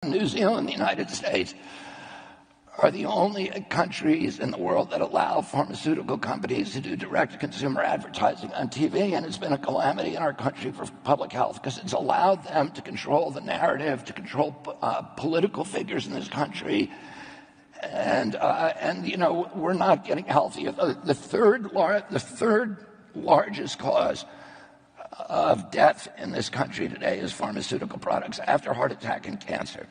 New Zealand and the United States are the only countries in the world that allow pharmaceutical companies to do direct-to-consumer advertising on TV, and it's been a calamity in our country for public health because it's allowed them to control the narrative, to control political figures in this country, and we're not getting healthier. The third largest cause of death in this country today is pharmaceutical products after heart attack and cancer.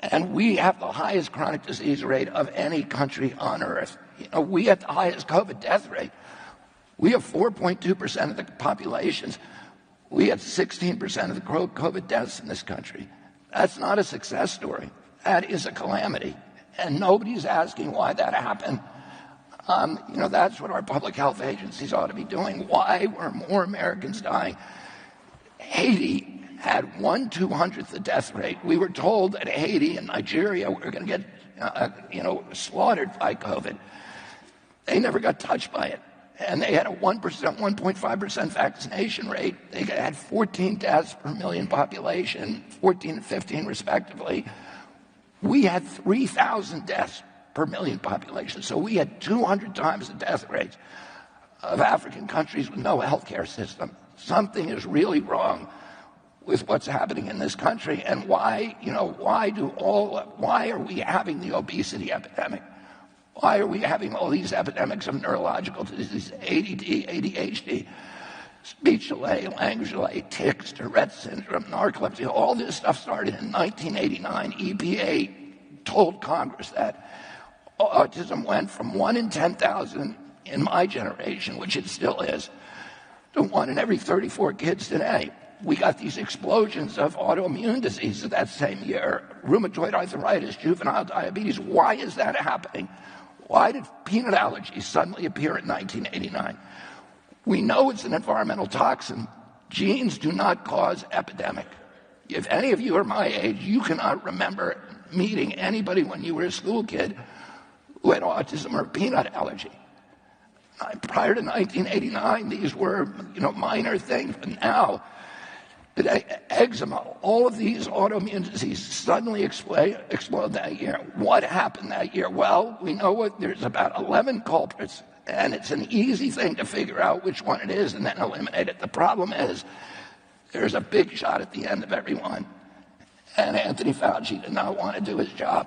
And we have the highest chronic disease rate of any country on earth. We have the highest COVID death rate. We have 4.2% of the populations. We have 16% of the COVID deaths in this country. That's not a success story. That is a calamity. And nobody's asking why that happened. That's what our public health agencies ought to be doing. Why were more Americans dying? Haiti had 1/200th the death rate. We were told that Haiti and Nigeria were going to get, slaughtered by COVID. They never got touched by it. And they had a 1.5% vaccination rate. They had 14 deaths per million population, 14 and 15 respectively. We had 3,000 deaths per million population. So we had 200 times the death rates of African countries with no healthcare system. Something is really wrong with what's happening in this country, and why are we having the obesity epidemic? Why are we having all these epidemics of neurological disease, ADD, ADHD, speech delay, language delay, tics, Tourette syndrome, narcolepsy? All this stuff started in 1989. EPA told Congress that autism went from 1 in 10,000 in my generation, which it still is, to 1 in every 34 kids today. We got these explosions of autoimmune diseases that same year, rheumatoid arthritis, juvenile diabetes. Why is that happening? Why did peanut allergies suddenly appear in 1989? We know it's an environmental toxin. Genes do not cause epidemic. If any of you are my age, you cannot remember meeting anybody when you were a school kid who had autism or peanut allergy. Prior to 1989, these were, minor things, but now, today, eczema, all of these autoimmune diseases suddenly explode that year. What happened that year? Well, we know there's about 11 culprits, and it's an easy thing to figure out which one it is and then eliminate it. The problem is there's a big shot at the end of every one, and Anthony Fauci did not want to do his job.